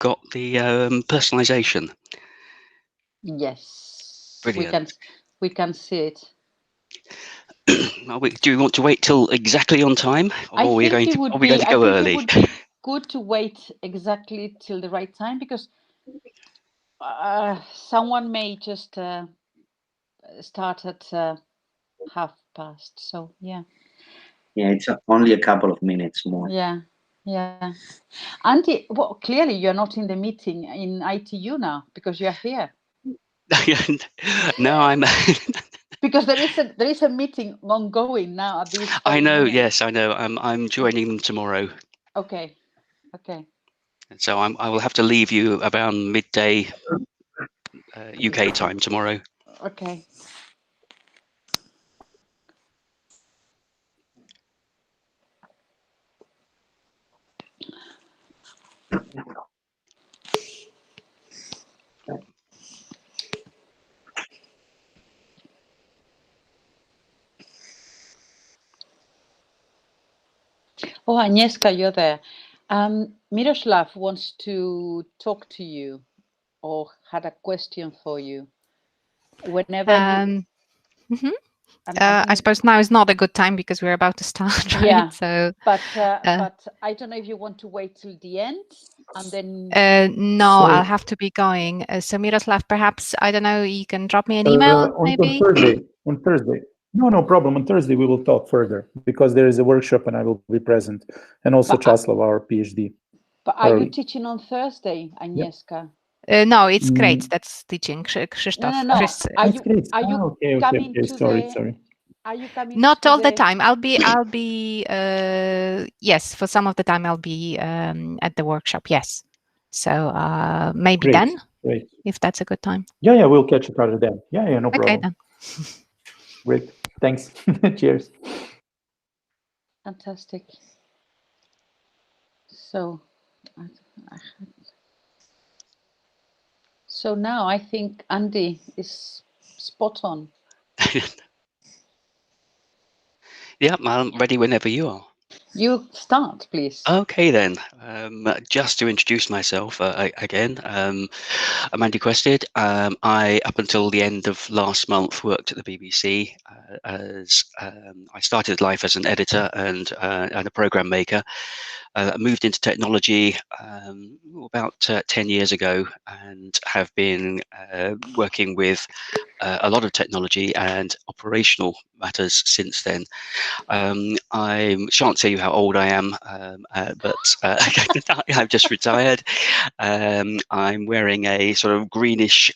got the personalisation. Yes, Brilliant. we can see it. Do we want to wait till exactly on time, or I are we think going it to would are we going be to I go think it early? would be good to wait exactly till the right time, because someone may just start at 1:30. So yeah. Yeah, it's only a couple of minutes more. Yeah, yeah. Andy, well, clearly you're not in the meeting in ITU now because you're here. No, I'm. Because there is a meeting ongoing now at this I very know. minute. Yes, I know. I'm joining them tomorrow, Okay. so I will have to leave you around midday UK time tomorrow. Okay. Oh, Agnieszka, you're there. Miroslav wants to talk to you or had a question for you. Whenever you, Mhm. I I suppose now is not a good time because we're about to start, right? yeah, So, but I don't know if you want to wait till the end and then. no, Sorry. I'll have to be going. So Miroslav, perhaps, I don't know, you can drop me an email, maybe? On Thursday. No problem. On Thursday, we will talk further because there is a workshop and I will be present. And also Czaslaw, our PhD. But are you teaching on Thursday, Agnieszka? No, it's great. That's teaching Krzysztof. No. Chris, Are you okay. coming to Sorry. Are you coming? Not to all the time. I'll be. Yes, for some of the time I'll be at the workshop. Yes, so maybe Great, then, great. if that's a good time. Yeah, we'll catch each other then. Yeah, no problem. Okay then. Great. Thanks. Cheers. Fantastic. So now I think Andy is spot on. Yeah, I'm ready whenever you are. You start, please. Okay then. Just to introduce myself again, I'm Andy Quested. I, up until the end of last month, worked at the BBC as I started life as an editor and a program maker. Moved into technology about 10 years ago and have been working with a lot of technology and operational matters since then. I shan't tell you how old I am, but I've just retired. I'm wearing a sort of greenish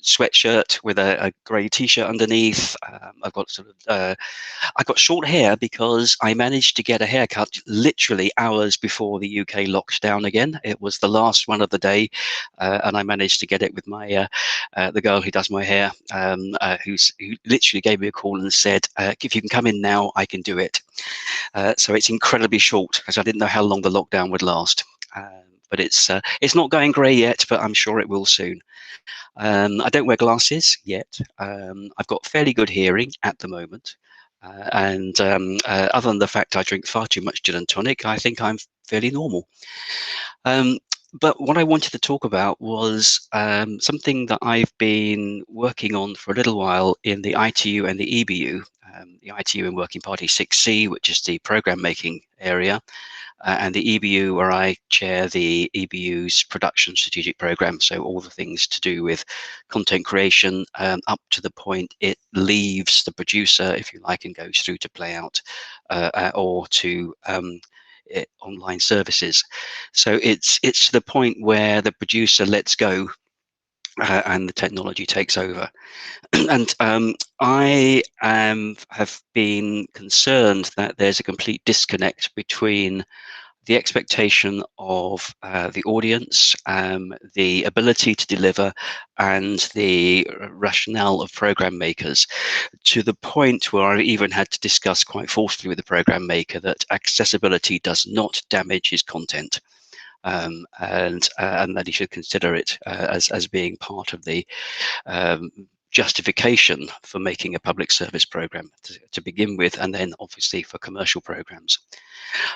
sweatshirt with a grey t-shirt underneath. I've got short hair because I managed to get a haircut literally hours before the UK locked down again. It was the last one of the day, and I managed to get it with my the girl who does my hair, who literally gave me a call and said, if you can come in now, I can do it. So it's incredibly short because I didn't know how long the lockdown would last. But it's not going grey yet, but I'm sure it will soon. I don't wear glasses yet. I've got fairly good hearing at the moment. And other than the fact I drink far too much gin and tonic, I think I'm fairly normal. But what I wanted to talk about was something that I've been working on for a little while in the ITU and the EBU. The ITU in Working Party 6C, which is the program making area, and the EBU, where I chair the EBU's production strategic program. So all the things to do with content creation up to the point it leaves the producer, if you like, and goes through to play out or to online services. So it's to the point where the producer lets go and the technology takes over. And I have been concerned that there's a complete disconnect between the expectation of the audience, the ability to deliver, and the rationale of program makers, to the point where I even had to discuss quite forcefully with the program maker that accessibility does not damage his content. And that he should consider it as being part of the justification for making a public service program to begin with, and then obviously for commercial programs.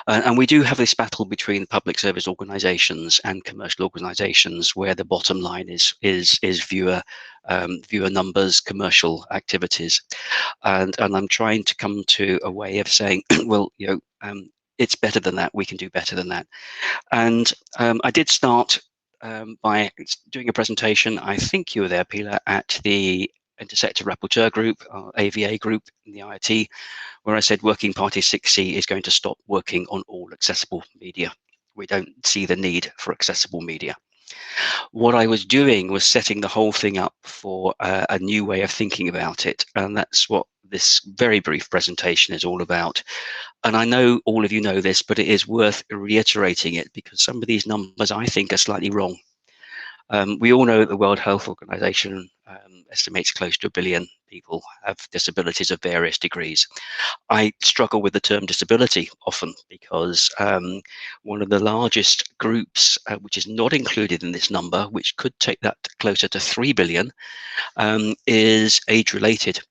And we do have this battle between public service organizations and commercial organizations, where the bottom line is viewer numbers, commercial activities, and I'm trying to come to a way of saying, well, it's better than that. We can do better than that. And I did start by doing a presentation. I think you were there, Pilar, at the Intersector Rapporteur group, AVA group in the IIT, where I said Working Party 6C is going to stop working on all accessible media. We don't see the need for accessible media. What I was doing was setting the whole thing up for a new way of thinking about it. And that's what this very brief presentation is all about. And I know all of you know this, but it is worth reiterating it, because some of these numbers I think are slightly wrong. We all know that the World Health Organization estimates close to 1 billion people have disabilities of various degrees. I struggle with the term disability often, because one of the largest groups, which is not included in this number, which could take that closer to 3 billion, is age-related.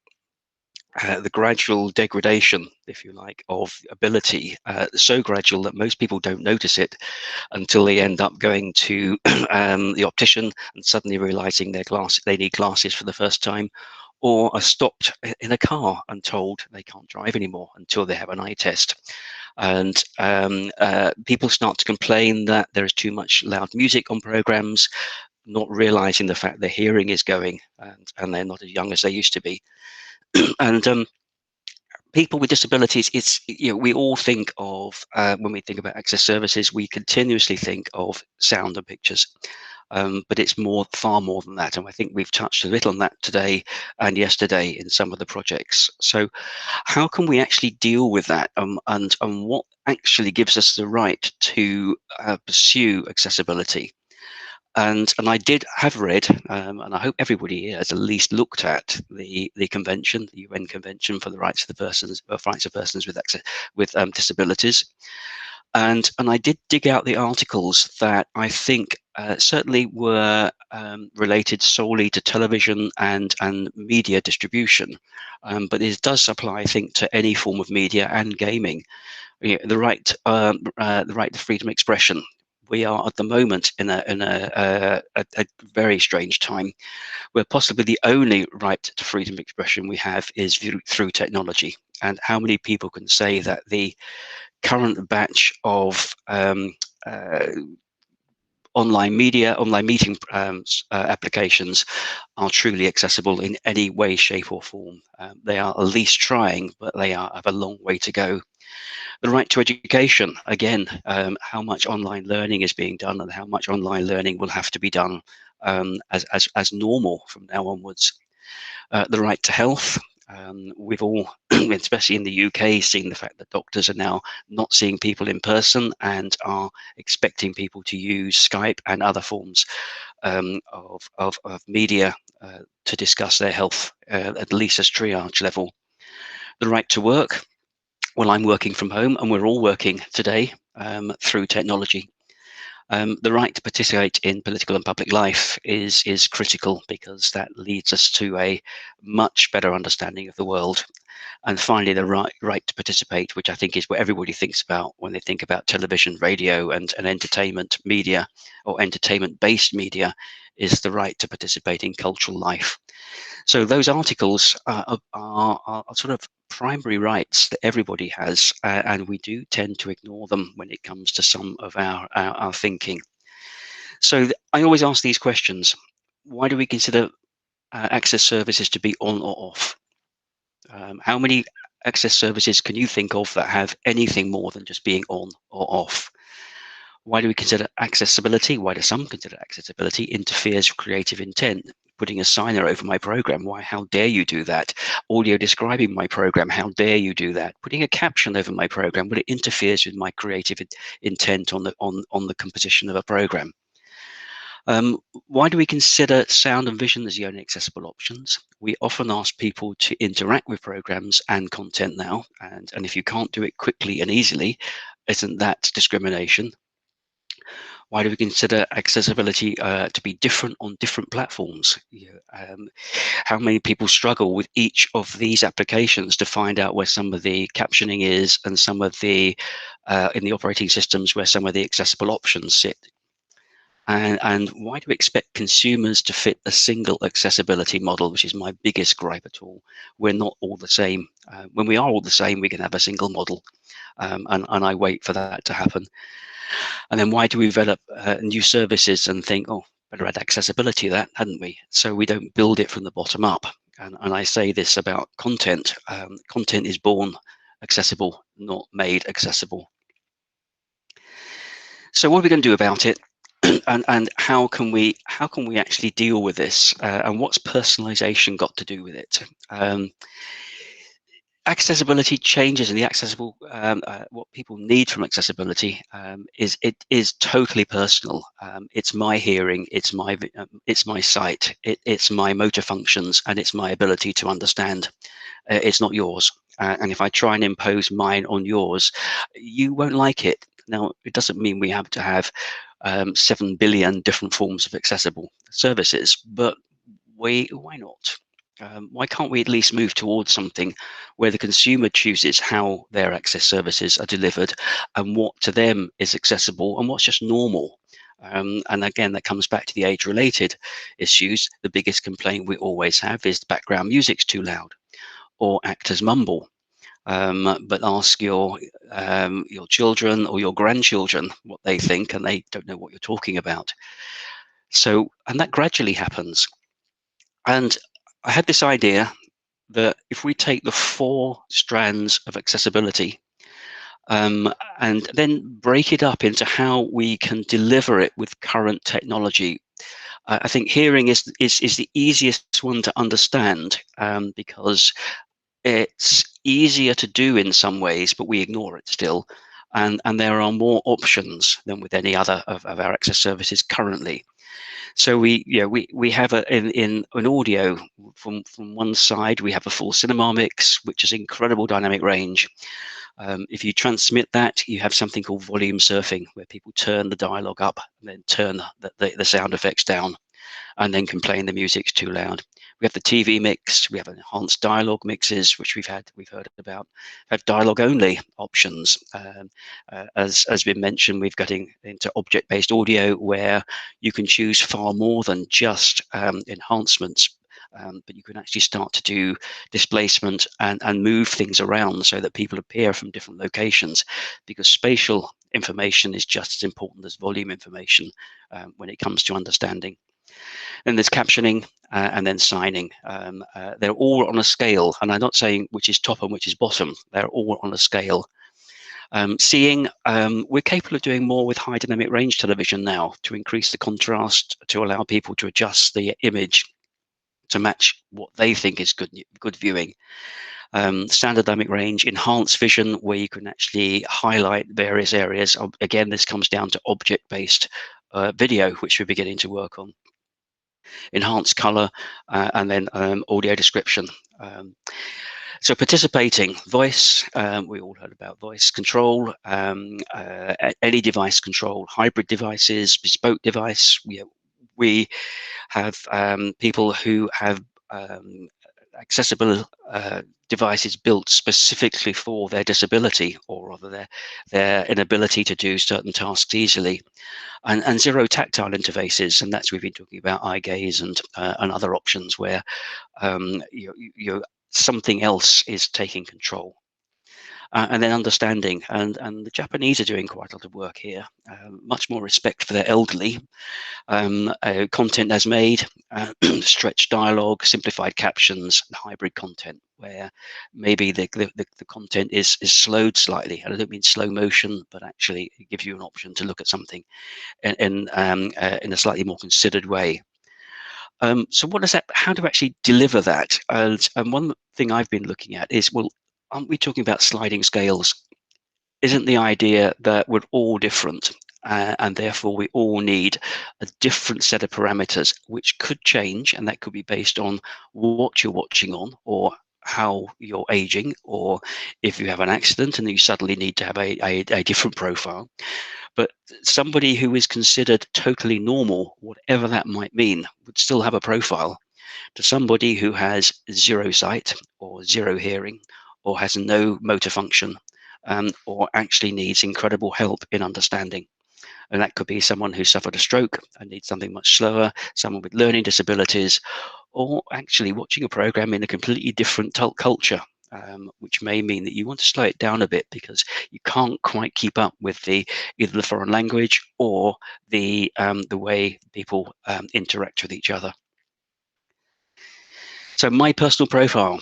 The gradual degradation, if you like, of ability, so gradual that most people don't notice it until they end up going to the optician and suddenly realizing they need glasses for the first time, or are stopped in a car and told they can't drive anymore until they have an eye test. And people start to complain that there is too much loud music on programs, not realizing the fact their hearing is going, and they're not as young as they used to be. And people with disabilities, we all think of, when we think about access services, we continuously think of sound and pictures, but it's far more than that. And I think we've touched a little on that today and yesterday in some of the projects. So how can we actually deal with that, and what actually gives us the right to pursue accessibility? And I have read, and I hope everybody here has at least looked at the convention, the UN Convention for the Rights of Persons with disabilities, and I did dig out the articles that I think certainly were related solely to television and media distribution, but it does apply, I think, to any form of media and gaming. The right to freedom of expression. We are at the moment in a very strange time, where possibly the only right to freedom of expression we have is through technology. And how many people can say that the current batch of online meeting applications are truly accessible in any way, shape or form? They are at least trying, but they have a long way to go. The right to education, again, how much online learning is being done and how much online learning will have to be done as normal from now onwards. The right to health. We've all, especially in the UK, seen the fact that doctors are now not seeing people in person and are expecting people to use Skype and other forms of media to discuss their health, at least as triage level. The right to work. Well, I'm working from home, and we're all working today through technology. The right to participate in political and public life is critical, because that leads us to a much better understanding of the world. And finally, the right to participate, which I think is what everybody thinks about when they think about television, radio, and entertainment media, or entertainment-based media, is the right to participate in cultural life. So those articles are sort of primary rights that everybody has, and we do tend to ignore them when it comes to some of our thinking. So I always ask these questions. Why do we consider access services to be on or off? How many access services can you think of that have anything more than just being on or off? Why do we consider accessibility? Why do some consider accessibility interferes with creative intent? Putting a signer over my program, why? How dare you do that? Audio describing my program, how dare you do that? Putting a caption over my program, well, it interferes with my creative intent on the composition of a program. Why do we consider sound and vision as the only accessible options? We often ask people to interact with programs and content now, and if you can't do it quickly and easily, isn't that discrimination? Why do we consider accessibility to be different on different platforms? How many people struggle with each of these applications to find out where some of the captioning is, and some of the in the operating systems where some of the accessible options sit? And why do we expect consumers to fit a single accessibility model, which is my biggest gripe at all? We're not all the same. When we are all the same, we can have a single model, and I wait for that to happen. And then why do we develop new services and think, oh, better add accessibility to that, hadn't we? So we don't build it from the bottom up. And I say this about content. Content is born accessible, not made accessible. So what are we going to do about it? And how can we actually deal with this? And what's personalization got to do with it? Accessibility changes, and the accessible what people need from accessibility is totally personal. It's my hearing, it's my sight, it's my motor functions, and it's my ability to understand. It's not yours. And if I try and impose mine on yours, you won't like it. Now, it doesn't mean we have to have 7 billion different forms of accessible services, but why not? Why can't we at least move towards something where the consumer chooses how their access services are delivered, and what to them is accessible and what's just normal? And again, that comes back to the age-related issues. The biggest complaint we always have is the background music's too loud, or actors mumble. But ask your children or your grandchildren what they think, and they don't know what you're talking about. So, and that gradually happens. And I had this idea that if we take the 4 strands of accessibility and then break it up into how we can deliver it with current technology, I think hearing is the easiest one to understand, because it's easier to do in some ways, but we ignore it still. And there are more options than with any other of our access services currently. So we have in audio, from one side, we have a full cinema mix, which is incredible dynamic range. If you transmit that, you have something called volume surfing, where people turn the dialogue up and then turn the sound effects down, and then complain the music's too loud. We have the TV mix. We have enhanced dialogue mixes, which we've heard about. We have dialogue only options. As been mentioned, we've got into object-based audio, where you can choose far more than just enhancements. But you can actually start to do displacement and move things around so that people appear from different locations, because spatial information is just as important as volume information when it comes to understanding. Then there's captioning, and then signing. They're all on a scale, and I'm not saying which is top and which is bottom. They're all on a scale. Seeing, we're capable of doing more with high dynamic range television now, to increase the contrast, to allow people to adjust the image to match what they think is good viewing. Standard dynamic range, enhanced vision, where you can actually highlight various areas. Again, this comes down to object-based video, which we're beginning to work on. Enhanced color, and then audio description. So participating voice, we all heard about voice control, any device control, hybrid devices, bespoke device. We have people who have accessible devices built specifically for their disability, or rather their inability to do certain tasks easily, and zero tactile interfaces, and that's, we've been talking about eye gaze and other options where something else is taking control. And then understanding, and the Japanese are doing quite a lot of work here. Much more respect for their elderly. Content as made, stretched dialogue, simplified captions, and hybrid content, where maybe the content is slowed slightly. And I don't mean slow motion, but actually it gives you an option to look at something in a slightly more considered way. So what is that? How do we actually deliver that? And one thing I've been looking at is, well, aren't we talking about sliding scales? Isn't the idea that we're all different, and therefore we all need a different set of parameters, which could change, and that could be based on what you're watching on, or how you're aging, or if you have an accident and you suddenly need to have a different profile. But somebody who is considered totally normal, whatever that might mean, would still have a profile to somebody who has zero sight or zero hearing or has no motor function, or actually needs incredible help in understanding. And that could be someone who suffered a stroke and needs something much slower, someone with learning disabilities, or actually watching a program in a completely different culture, which may mean that you want to slow it down a bit because you can't quite keep up with either the foreign language or the way people interact with each other. So my personal profile,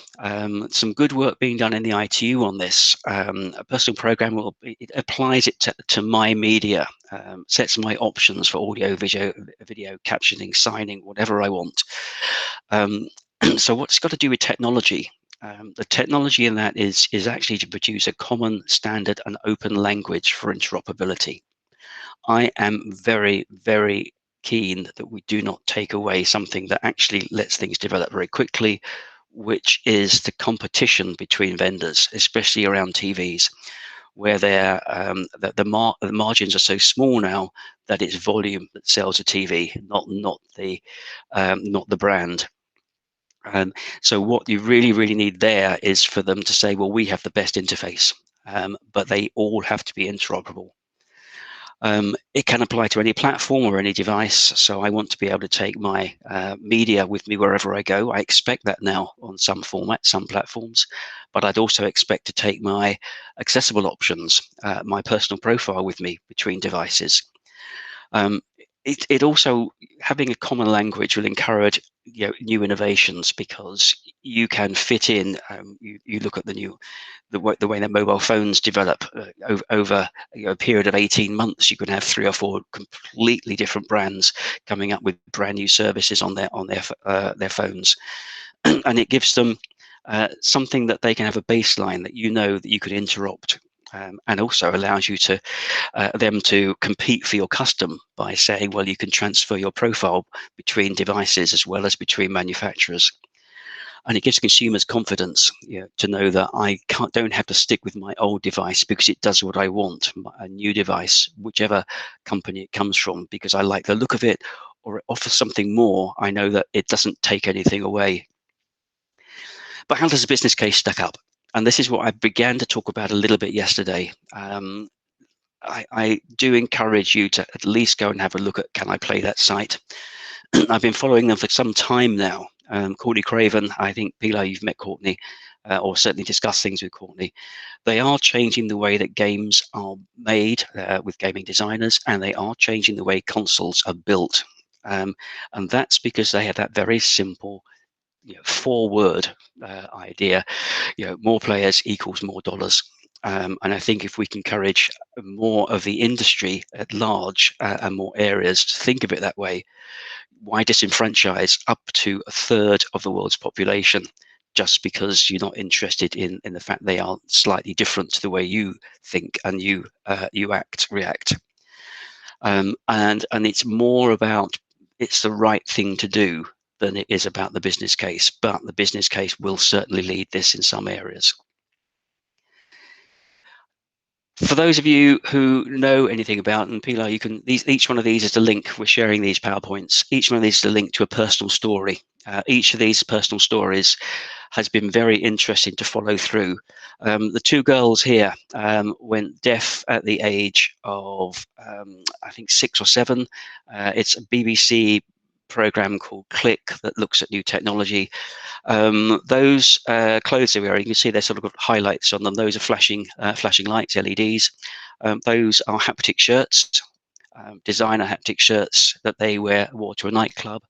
some good work being done in the ITU on this. A personal program it applies it to my media, sets my options for audio, video captioning, signing, whatever I want. So what's got to do with technology? The technology in that is actually to produce a common, standard, and open language for interoperability. I am very, very keen that we do not take away something that actually lets things develop very quickly, which is the competition between vendors, especially around TVs, where the margins are so small now that it's volume that sells a TV, not the brand. So what you really need there is for them to say, well, we have the best interface, but they all have to be interoperable. It can apply to any platform or any device, so I want to be able to take my media with me wherever I go. I expect that now on some formats, some platforms, but I'd also expect to take my accessible options, my personal profile with me between devices. It also, having a common language will encourage new innovations, because you can fit in. You look at the way that mobile phones develop over a period of 18 months. You can have 3 or 4 completely different brands coming up with brand new services on their phones, and it gives them something that they can have a baseline that that you could interrupt. And also allows you to them to compete for your custom by saying, well, you can transfer your profile between devices as well as between manufacturers. And it gives consumers confidence to know that I don't have to stick with my old device because it does what I want, a new device, whichever company it comes from, because I like the look of it, or it offers something more. I know that it doesn't take anything away. But how does the business case stack up? And this is what I began to talk about a little bit yesterday. I do encourage you to at least go and have a look at Can I Play That site. I've been following them for some time now. Courtney Craven, I think, Pilar, you've met Courtney, or certainly discussed things with Courtney. They are changing the way that games are made with gaming designers, and they are changing the way consoles are built. And that's because they have that very simple 4-word idea, more players equals more dollars. And I think if we can encourage more of the industry at large and more areas to think of it that way, why disenfranchise up to 1/3 of the world's population just because you're not interested in the fact they are slightly different to the way you think and you react. And it's more about, it's the right thing to do than it is about the business case, but the business case will certainly lead this in some areas. For those of you who know anything about, and Pilar, each one of these is a link. We're sharing these PowerPoints. Each one of these is a link to a personal story. Each of these personal stories has been very interesting to follow through. The 2 girls here went deaf at the age of, I think, 6 or 7. It's a BBC program called Click that looks at new technology. Those clothes they're wearing, you can see there's sort of highlights on them. Those are flashing lights, LEDs. Those are haptic shirts, designer haptic shirts that they wore to a nightclub,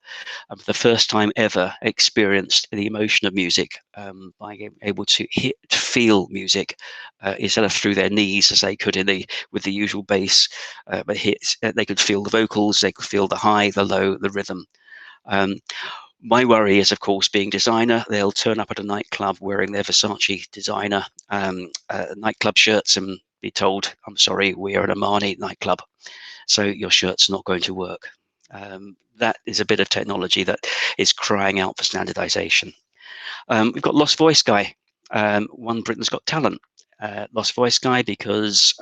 and for the first time ever experienced the emotion of music by being able to feel music instead of through their knees as they could with the usual bass. But they could feel the vocals, they could feel the high, the low, the rhythm. My worry is, of course, being designer, they'll turn up at a nightclub wearing their Versace designer nightclub shirts and be told, I'm sorry, we are an Armani nightclub, so your shirt's not going to work. That is a bit of technology that is crying out for standardization. We've got Lost Voice Guy, won Britain's Got Talent. lost voice guy because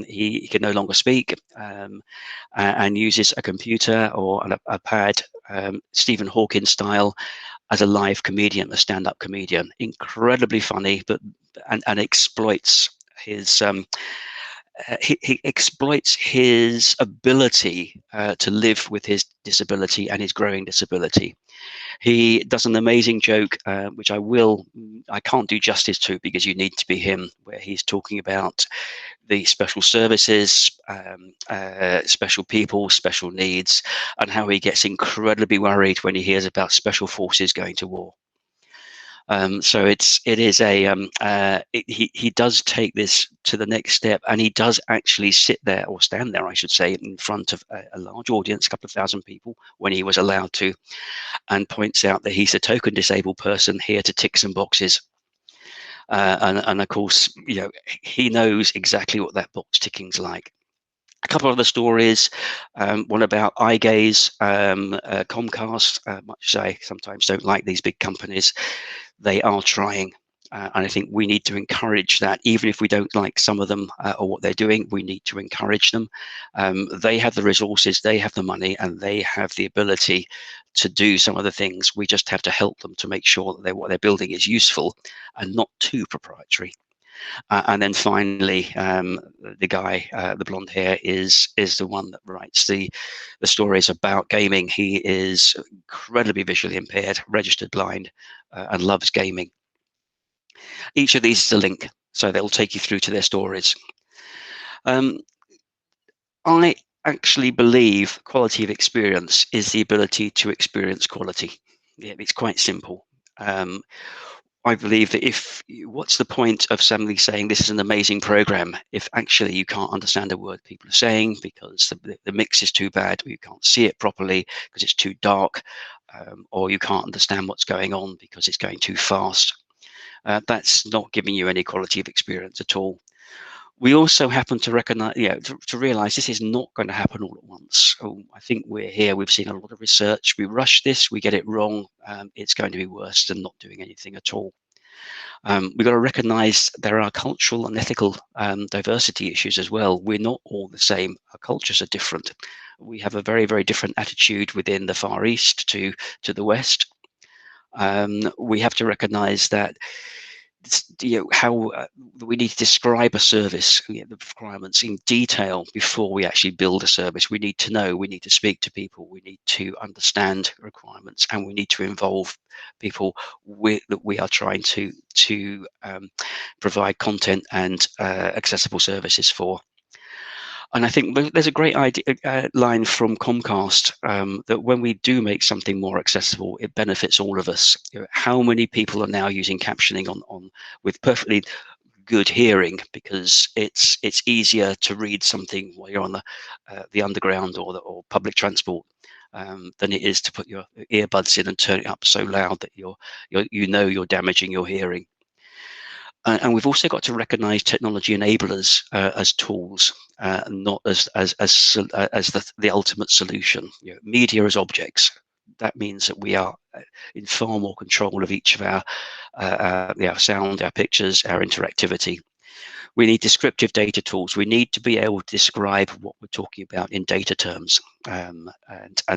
he can no longer speak and uses a computer or a pad, Stephen Hawking style, as a live comedian, a stand-up comedian. Incredibly funny, but and exploits his he exploits his ability to live with his disability and his growing disability. He does an amazing joke, which I can't do justice to because you need to be him, where he's talking about the special services, special people, special needs, and how he gets incredibly worried when he hears about special forces going to war. So he does take this to the next step, and he does actually sit there, or stand there, I should say, in front of a large audience, a couple of thousand people, when he was allowed to, and points out that he's a token disabled person here to tick some boxes. And of course, he knows exactly what that box ticking's like. A couple of other stories, one about eye gaze, Comcast, much as I sometimes don't like these big companies, they are trying. And I think we need to encourage that, even if we don't like some of them or what they're doing, we need to encourage them. They have the resources, they have the money, and they have the ability to do some of the things. We just have to help them to make sure that what they're building is useful and not too proprietary. And then finally, the guy, the blonde hair, is the one that writes the stories about gaming. He is incredibly visually impaired, registered blind, and loves gaming. Each of these is a link, so they'll take you through to their stories. I actually believe quality of experience is the ability to experience quality. Yeah, it's quite simple. I believe that what's the point of somebody saying this is an amazing program if actually you can't understand a word people are saying because the mix is too bad, or you can't see it properly because it's too dark, or you can't understand what's going on because it's going too fast. That's not giving you any quality of experience at all. We also happen to recognize, to realize this is not going to happen all at once. I think we've seen a lot of research. We rush this, we get it wrong. It's going to be worse than not doing anything at all. We've got to recognize there are cultural and ethical diversity issues as well. We're not all the same. Our cultures are different. We have a very, very different attitude within the Far East to the West. We have to recognize that how we need to describe a service, the requirements in detail before we actually build a service. We need to know, we need to speak to people, we need to understand requirements, and we need to involve people that we are trying to provide content and accessible services for. And I think there's a great line from Comcast that when we do make something more accessible, it benefits all of us. How many people are now using captioning on with perfectly good hearing because it's easier to read something while you're on the underground or public transport than it is to put your earbuds in and turn it up so loud that you're damaging your hearing. And we've also got to recognise technology enablers as tools, not as the ultimate solution. Media as objects. That means that we are in far more control of each of our sound, our pictures, our interactivity. We need descriptive data tools. We need to be able to describe what we're talking about in data terms. And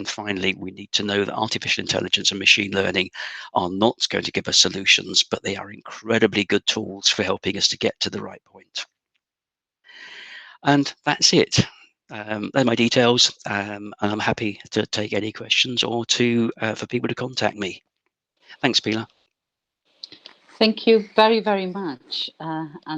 finally, we need to know that artificial intelligence and machine learning are not going to give us solutions, but they are incredibly good tools for helping us to get to the right point. And that's it. They're my details. And I'm happy to take any questions or for people to contact me. Thanks, Pilar. Thank you very, very much. And